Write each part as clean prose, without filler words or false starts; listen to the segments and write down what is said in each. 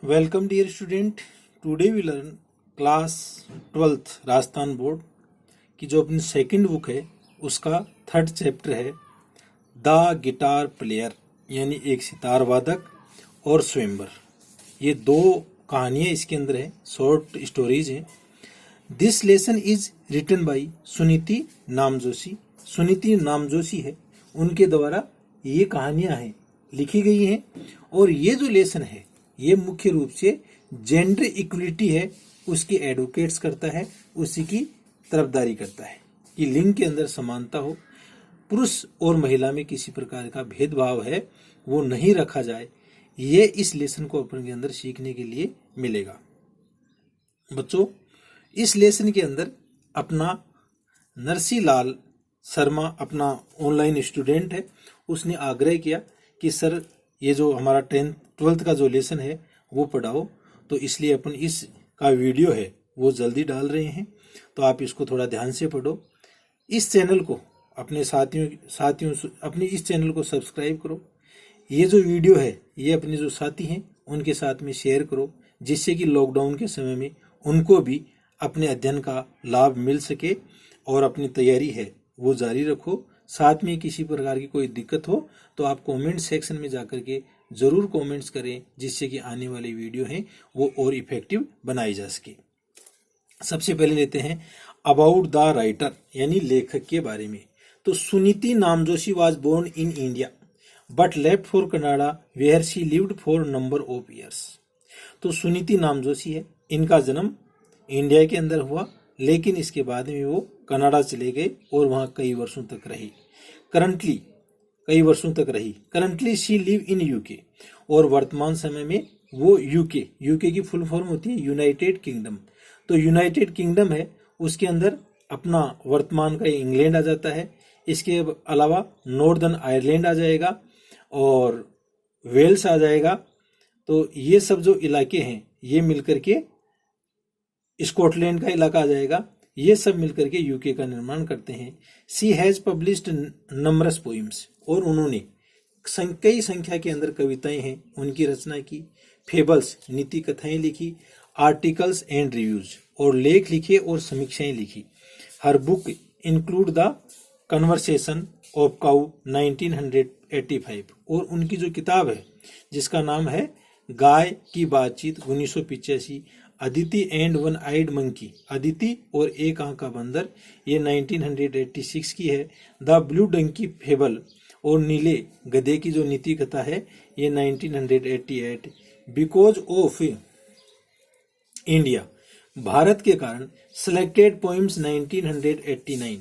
Welcome dear student. Today we learn class 12th Rajasthan board की जो अपनी सेकंड बुक है उसका थर्ड चैप्टर है द गिटार प्लेयर, यानी एक सितार वादक और स्वयंवर। ये दो कहानियां इसके अंदर है, शॉर्ट स्टोरीज हैं। This lesson is written by Suniti Namjoshi. Suniti Namjoshi है, उनके द्वारा ये कहानियां हैं लिखी गई हैं। और ये जो लेसन है ये मुख्य रूप से जेंडर इक्वलिटी है उसकी एडवोकेट्स करता है, उसी की तरफदारी करता है कि लिंग के अंदर समानता हो, पुरुष और महिला में किसी प्रकार का भेदभाव है वो नहीं रखा जाए। ये इस लेसन को अपन के अंदर सीखने के लिए मिलेगा। बच्चों, इस लेसन के अंदर अपना नरसी लाल शर्मा अपना ऑनलाइन स्टूडेंट है, उसने आग्रह किया कि सर ये जो हमारा 10th-12th का जो लेसन है वो पढ़ाओ, तो इसलिए अपन इस का वीडियो है वो जल्दी डाल रहे हैं, तो आप इसको थोड़ा ध्यान से पढ़ो। इस चैनल को अपने साथियों अपने इस चैनल को सब्सक्राइब करो। ये जो वीडियो है ये अपने जो साथी हैं उनके साथ में शेयर करो, जिससे कि लॉकडाउन के समय में उनको भी अपने अध्ययन का लाभ मिल सके और अपनी तैयारी है वो जारी रखो। साथ में किसी प्रकार की कोई दिक्कत हो तो आप कमेंट सेक्शन में जाकर के जरूर कमेंट्स करें, जिससे कि आने वाली वीडियो है वो और इफेक्टिव बनाई जा सके। सबसे पहले लेते हैं अबाउट द राइटर, यानी लेखक के बारे में। तो Suniti Namjoshi was born in India but left for Canada where she lived for number of years. तो सुनीति नामजोशी है, इनका जन्म इंडिया के अंदर हुआ, लेकिन इसके बाद में वो कनाडा चले गए और वहाँ कई वर्षों तक रही। Currently she live in UK, और वर्तमान समय में वो यूके की फुल फॉर्म होती है यूनाइटेड किंगडम। तो यूनाइटेड किंगडम है, उसके अंदर अपना वर्तमान का इंग्लैंड आ जाता है, इसके अलावा नॉर्दर्न आयरलैंड आ जाएगा और वेल्स आ जाएगा। तो ये सब जो इलाके हैं ये मिलकर के स्कॉटलैंड का इलाका आ जाएगा, ये सब मिलकर के यूके का निर्माण करते हैं। सी हैज पब्लिश्ड नंबरस पोइम्स, और उन्होंने कई संख्या के अंदर कविताएं हैं उनकी रचना की, फेबल्स नीति कथाएं लिखी, आर्टिकल्स एंड रिव्यूज और लेख लिखे और समीक्षाएं लिखी। हर book include the conversation of cow 1985, और उनकी जो किताब है जिसका नाम है गाय की बातचीत 1985, Aditi and one eyed monkey, Aditi और एक आंख का बंदर, ये 1986 की है। द ब्लू डंकी फेबल और नीले गधे की जो नीति कथा है ये 1988। बिकॉज ऑफ इंडिया, भारत के कारण, सिलेक्टेड पोइम्स 1989,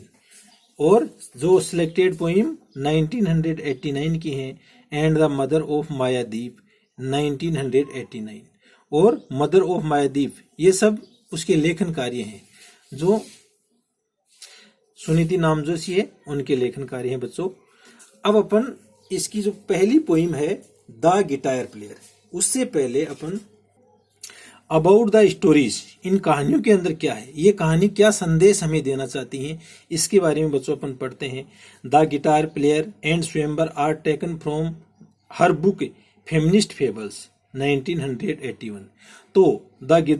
और जो सिलेक्टेड पोइम 1989 की हैं। एंड द मदर ऑफ मायादीप 1989, और मदर ऑफ मायादीप, ये सब उसके लेखन कार्य हैं जो सुनीति नामजोशी है उनके लेखन कार्य हैं। बच्चों, अब अपन इसकी जो पहली पोइम है द गिटार प्लेयर, उससे पहले अपन अबाउट द स्टोरीज, इन कहानियों के अंदर क्या है, ये कहानी क्या संदेश हमें देना चाहती हैं, इसके बारे में बच्चों अपन पढ़ते हैं। The guitar player and Swayamvar are taken from her book feminist fables 1981। तो द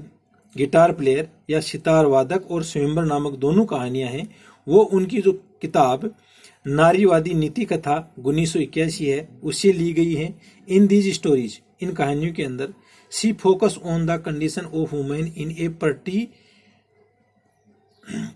गिटार प्लेयर या सितार वादक और स्वयंवर नामक दोनों कहानियां हैं, वो उनकी जो किताब नारीवादी नीति कथा 1981 है उससे ली गई है। इन दीज स्टोरीज, इन कहानियों के अंदर she focus on the condition of women in a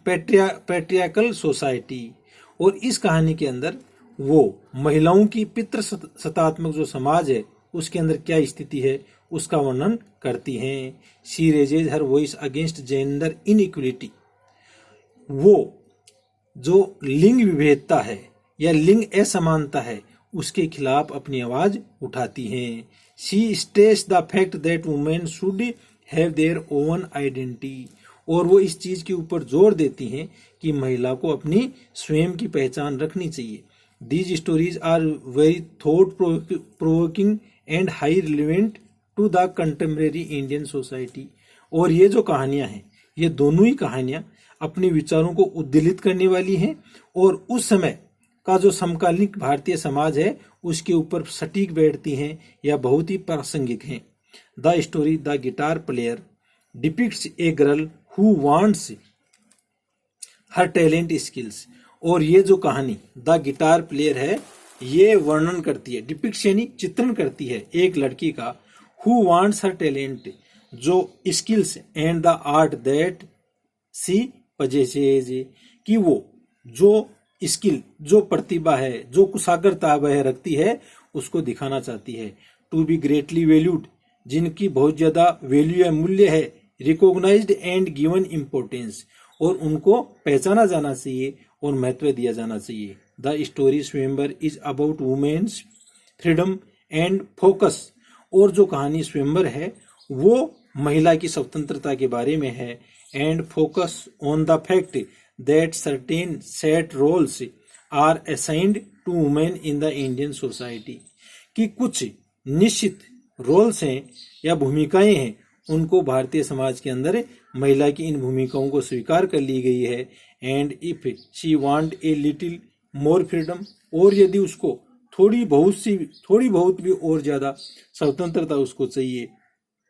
patriarchal society, और इस कहानी के अंदर वो महिलाओं की पितृसत्तात्मक जो समाज है उसके अंदर क्या स्थिति है उसका वर्णन करती हैं। She raises her voice against gender inequality, वो जो लिंग विभेदता है या लिंग असमानता है उसके खिलाफ अपनी आवाज उठाती हैं। She stress the fact that women should have their own identity, और वो इस चीज के ऊपर जोर देती हैं कि महिला को अपनी स्वयं की पहचान रखनी चाहिए। These stories are very thought-provoking and high relevant to the contemporary Indian society, और ये जो कहानियां हैं ये दोनों ही कहानियां अपने विचारों को उद्दीलित करने वाली हैं और उस समय का जो समकालीन भारतीय समाज है उसके ऊपर सटीक बैठती हैं या बहुत ही प्रासंगिक हैं। The story the guitar player depicts a girl who wants her talent skills. और ये जो कहानी द गिटार प्लेयर है ये वर्णन करती है, डिपिक्ट्स यानी चित्रण करती है एक लड़की का, हु वांट्स हर टैलेंट जो skills and the art that she possesses, कि वो जो स्किल जो प्रतिभा है जो कुशाग्रता वह रखती है उसको दिखाना चाहती है। टू बी ग्रेटली वैल्यूड जिनकी बहुत ज्यादा वैल्यू है मूल्य है, रिकॉग्नाइज्ड एंड गिवन इम्पोर्टेंस और उनको पहचाना जाना चाहिए और महत्व दिया जाना चाहिए। The story Swayamvar is about women's freedom and focus. और जो कहानी स्वयंवर है वो महिला की स्वतंत्रता के बारे में है and focus on the fact that certain set roles are assigned to women in the Indian society, कि कुछ निश्चित रोल्स हैं या भूमिकाएं हैं उनको भारतीय समाज के अंदर महिला की इन भूमिकाओं को स्वीकार कर ली गई है। And if she want a little more freedom, और यदि उसको थोड़ी बहुत भी और ज्यादा स्वतंत्रता उसको चाहिए,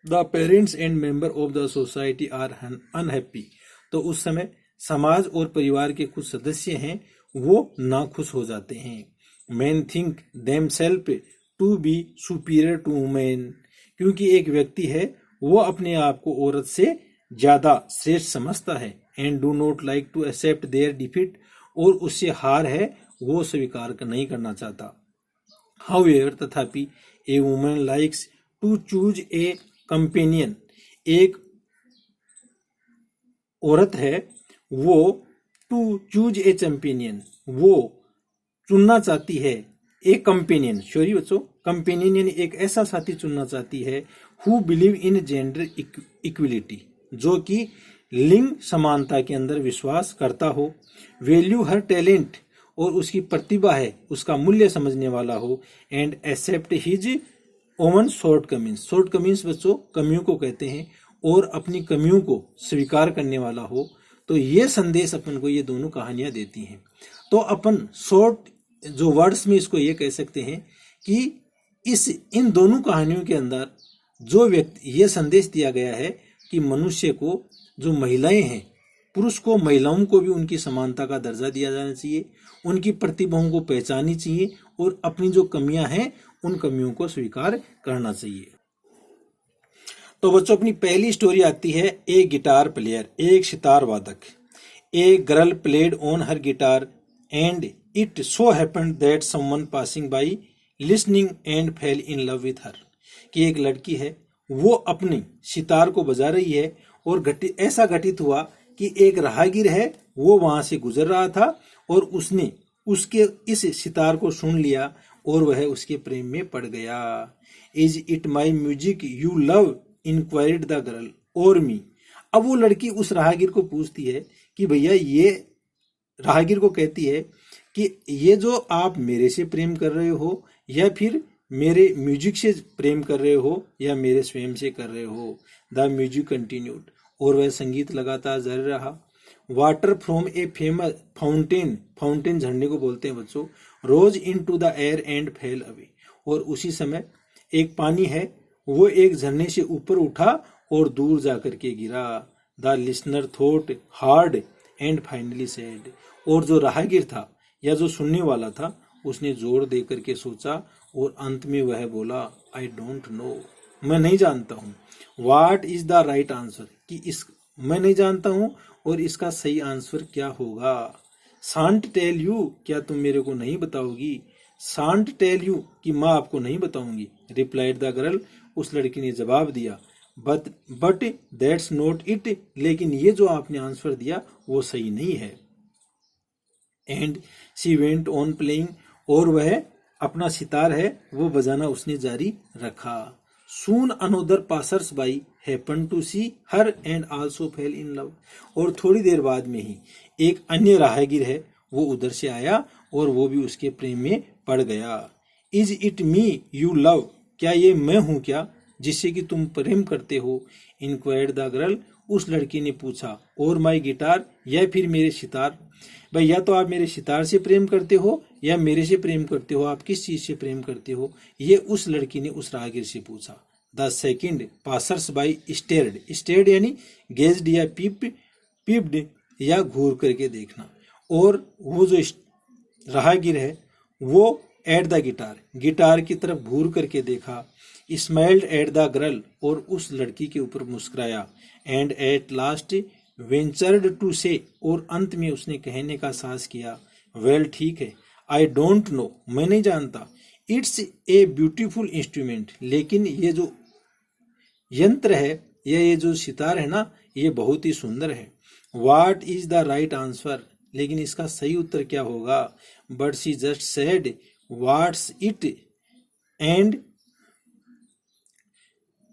the parents and member of the society are unhappy, तो उस समय समाज और परिवार के कुछ सदस्य हैं वो नाखुश हो जाते हैं। Man think them self to be superior to women, क्योंकि एक व्यक्ति है वो अपने आप को औरत से ज्यादा श्रेष्ठ समझता है। And do not like to accept their defeat, और उससे हार है वो स्वीकार नहीं करना चाहता। हाउएवर तथापि a woman likes to choose a companion, एक औरत है वो टू चूज ए चैंपियन, वो चुनना चाहती है एक कंपेनियन, सॉरी बच्चों, कंपेनियन यानी एक ऐसा साथी चुनना चाहती है who believe in gender equality, जो कि लिंग समानता के अंदर विश्वास करता हो, वैल्यू हर टैलेंट, और उसकी प्रतिभा है उसका मूल्य समझने वाला हो, and accept his own shortcomings बच्चों कमियों को कहते हैं, और अपनी कमियों को स्वीकार करने वाला हो। तो ये संदेश अपन को ये दोनों कहानियां देती हैं। तो अपन शॉर्ट जो वर्ड्स में इसको ये कह सकते हैं कि इन दोनों कहानियों के अंदर जो व्यक्ति ये संदेश दिया गया है कि मनुष्य को, जो महिलाएं हैं, पुरुष को महिलाओं को भी उनकी समानता का दर्जा दिया जाना चाहिए, उनकी प्रतिभाओं को पहचाननी चाहिए और अपनी जो कमियां हैं उन कमियों को स्वीकार करना चाहिए। तो बच्चों अपनी पहली स्टोरी आती है ए गिटार प्लेयर, एक सितार वादक। A girl played on her guitar and it so happened that someone passing by listening and fail in love with her, कि एक लड़की है वो अपनी सितार को बजा रही है और ऐसा घटित हुआ कि एक राहगीर है वो वहां से गुजर रहा था और उसने उसके इस सितार को सुन लिया और वह उसके प्रेम में पड़ गया। Is it my music you love inquired the girl और मी। अब वो लड़की उस राहगीर को पूछती है कि भैया, ये राहगीर को कहती है कि ये जो आप मेरे से प्रेम कर रहे हो या फिर मेरे म्यूजिक से प्रेम कर रहे हो या मेरे स्वयं से कर रहे हो। द म्यूजिक कंटिन्यूड, और वह संगीत लगातार जारी रहा। Water from a famous fountain झरने को बोलते हैं बच्चों, rose into the air and fell away, और उसी समय एक पानी है वो एक झरने से ऊपर उठा और दूर जाकर के गिरा। The listener thought hard and finally said, और जो राहगीर था या जो सुनने वाला था उसने जोर दे करके सोचा और अंत में वह बोला, आई डोंट नो, मैं नहीं जानता हूँ। What is the right answer, कि इस मैं नहीं जानता हूँ और इसका सही आंसर क्या होगा। शांट टेल यू, क्या तुम मेरे को नहीं बताओगी। शांट टेल यू, कि माँ आपको नहीं बताऊंगी। रिप्लाइड द गर्ल, उस लड़की ने जवाब दिया। बट दैट्स नॉट इट, लेकिन ये जो आपने आंसर दिया वो सही नहीं है। And she went on playing, और वह अपना सितार है वो बजाना उसने जारी रखा। Soon another passers by happen to see her and also fell in love, और थोड़ी देर बाद में ही एक अन्य राहगीर है वो उधर से आया और वो भी उसके प्रेम में पड़ गया। Is it me you love, क्या ये मैं हूं क्या जिससे कि तुम प्रेम करते हो। इंक्वायर्ड द गर्ल, उस लड़की ने पूछा। और माई गिटार, या फिर मेरे सितार। भाई या तो आप मेरे सितार से प्रेम करते हो या मेरे से प्रेम करते हो, आप किस चीज से प्रेम करते हो, ये उस लड़की ने उस राहगीर से पूछा। The second passers by stared यानी गेज्ड या पीप्ड या घूर करके देखना। और वो जो राहगीर है वो एट द गिटार की तरफ घूर करके देखा। स्माइल्ड एट द गर्ल और उस लड़की के ऊपर मुस्कुराया। And at last ventured to say और अंत में उसने कहने का साहस किया, वेल ठीक है, आई डोंट नो मैं नहीं जानता, इट्स ए ब्यूटीफुल इंस्ट्रूमेंट लेकिन ये जो यंत्र है या ये जो सितार है ना ये बहुत ही सुंदर है। What is the right answer लेकिन इसका सही उत्तर क्या होगा। But she just said what's it and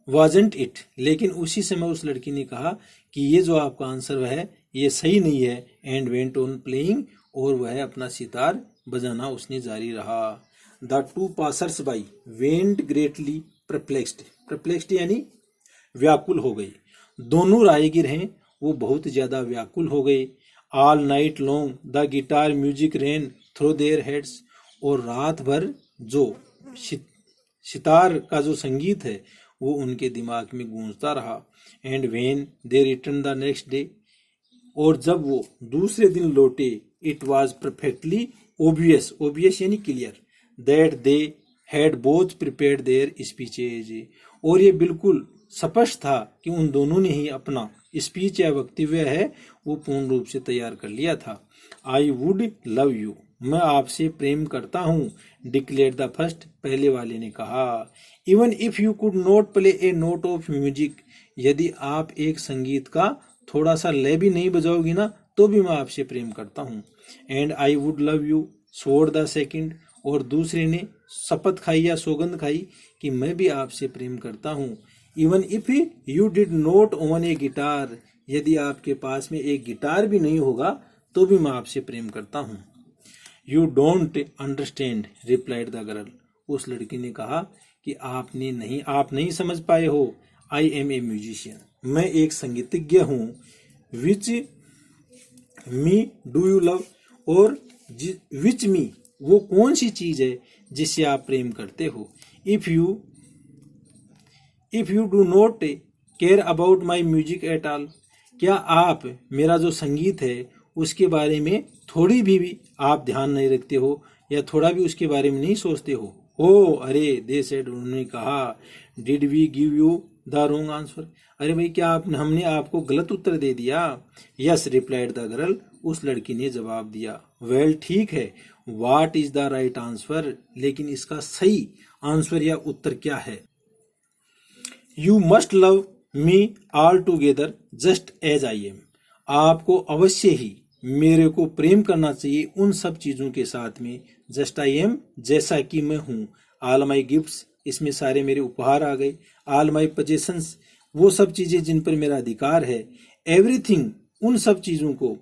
wasn't it लेकिन उसी समय उस लड़की ने कहा कि ये जो आपका आंसर है ये सही नहीं है। एंड वेंट ऑन प्लेइंग और वह अपना सितार बजाना उसने जारी रहा। The two passers by went greatly perplexed यानी व्याकुल हो गए। दोनों राहगीर हैं वो बहुत ज्यादा व्याकुल हो गए। All night long the guitar music rain through their heads और रात भर जो सितार का जो संगीत है वो उनके दिमाग में गूंजता रहा। And when they return the next day और जब वो दूसरे दिन लौटे इट वाज परफेक्टली ओबियस यानी clear that they had both prepared their speeches और ये बिल्कुल स्पष्ट था कि उन दोनों ने ही अपना स्पीच या वक्तव्य है वो पूर्ण रूप से तैयार कर लिया था। आई वुड लव यू मैं आपसे प्रेम करता हूँ डिक्लेयर द फर्स्ट पहले वाले ने कहा। Even if you could not play A note of music यदि आप एक संगीत का थोड़ा सा लय भी नहीं बजाओगी ना तो भी मैं आपसे प्रेम करता हूँ। And I would love you swore the second और दूसरे ने शपथ खाई या सौगंध खाई कि मैं भी आपसे प्रेम करता हूँ। Even if you did not own A guitar यदि आपके पास में एक गिटार भी नहीं होगा तो भी मैं आपसे प्रेम करता हूँ। You don't understand replied the girl उस लड़की ने कहा कि आप नहीं समझ पाए हो। आई एम ए म्यूजिशियन मैं एक संगीतज्ञ हूँ। विच मी डू यू लव और विच मी वो कौन सी चीज है जिससे आप प्रेम करते हो। If you do not care about my music at all क्या आप मेरा जो संगीत है उसके बारे में थोड़ी भी आप ध्यान नहीं रखते हो या थोड़ा भी उसके बारे में नहीं सोचते हो। ओ अरे दे सेड उन्होंने कहा did we give you the wrong answer अरे भाई क्या हमने आपको गलत उत्तर दे दिया। यस रिप्लाइड द गर्ल उस लड़की ने जवाब दिया। वेल ठीक है what is the right answer लेकिन इसका सही आंसर या उत्तर क्या है। You must love me altogether just as I am आपको अवश्य ही मेरे को प्रेम करना चाहिए उन सब चीजों के साथ में जस्ट आई एम जैसा कि मैं हूँ। ऑल माई गिफ्ट्स इसमें सारे मेरे उपहार आ गए। ऑल माई पोजेशंस वो सब चीजें जिन पर मेरा अधिकार है। एवरीथिंग उन सब चीजों को।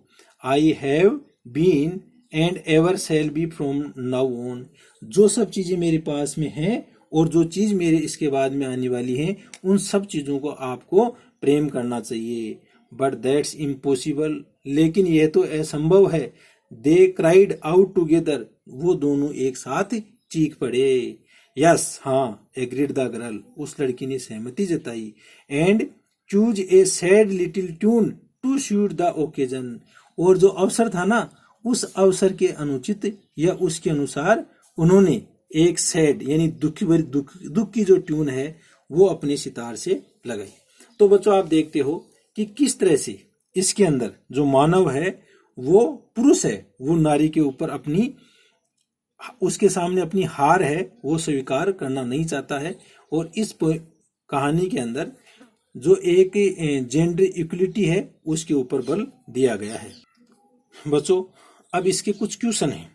I have been and ever shall be from now on जो सब चीजें मेरे पास में हैं और जो चीज मेरे इसके बाद में आने वाली हैं उन सब चीजों को आपको प्रेम करना चाहिए। बट दैट्स इम्पॉसिबल लेकिन यह तो असंभव है। दे क्राइड आउट टुगेदर वो दोनों एक साथ चीख पड़े। यस हाँ एग्रीड द गर्ल उस लड़की ने सहमति जताई। And choose a sad little tune to suit the occasion और जो अवसर था ना उस अवसर के अनुचित या उसके अनुसार उन्होंने एक सैड यानी दुख की जो ट्यून है वो अपने सितार से लगाई। तो बच्चों आप देखते हो कि किस तरह से इसके अंदर जो मानव है वो पुरुष है वो नारी के ऊपर अपनी उसके सामने अपनी हार है वो स्वीकार करना नहीं चाहता है। और इस कहानी के अंदर जो एक जेंडर इक्वलिटी है उसके ऊपर बल दिया गया है। बच्चों अब इसके कुछ क्वेश्चन हैं।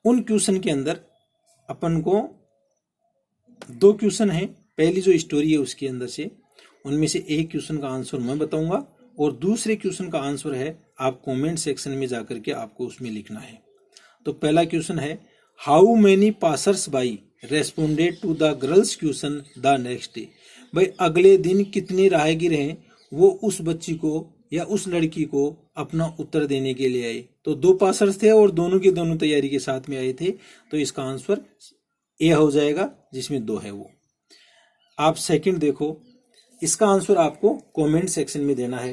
उन क्वेश्चन के अंदर अपन को 2 क्वेश्चन हैं। पहली जो स्टोरी है उसके अंदर से उनमें से एक क्वेश्चन का आंसर मैं बताऊंगा और दूसरे क्वेश्चन का आंसर है आप कमेंट सेक्शन में जाकर के आपको उसमें लिखना है। तो पहला क्वेश्चन है how many passers by responded to the girl's question the next day भाई अगले दिन कितने राहगीर हैं वो उस बच्ची को या उस लड़की को अपना उत्तर देने के लिए आए। तो 2 पासर्स थे और दोनों के दोनों तैयारी के साथ में आए थे तो इसका आंसर ए हो जाएगा जिसमें 2 है वो। आप सेकंड देखो, इसका आंसर आपको कमेंट सेक्शन में देना है।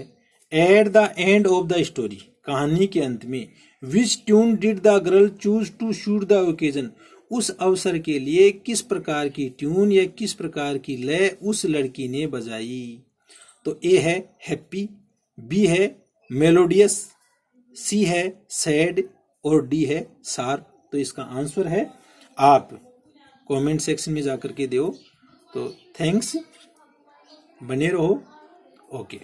At the end of the story, कहानी के अंत में, which tune did the girl choose to suit the occasion, उस अवसर के लिए किस प्रकार की ट्यून या किस प्रकार की लय उस लड़की ने बजाई। तो ए है हैप्पी, बी है मेलोडियस, सी है सैड और डी है शार्प। तो इसका आंसर है, आप कमेंट सेक्शन में जाकर के दो। तो थैंक्स, बने रहो। ओके।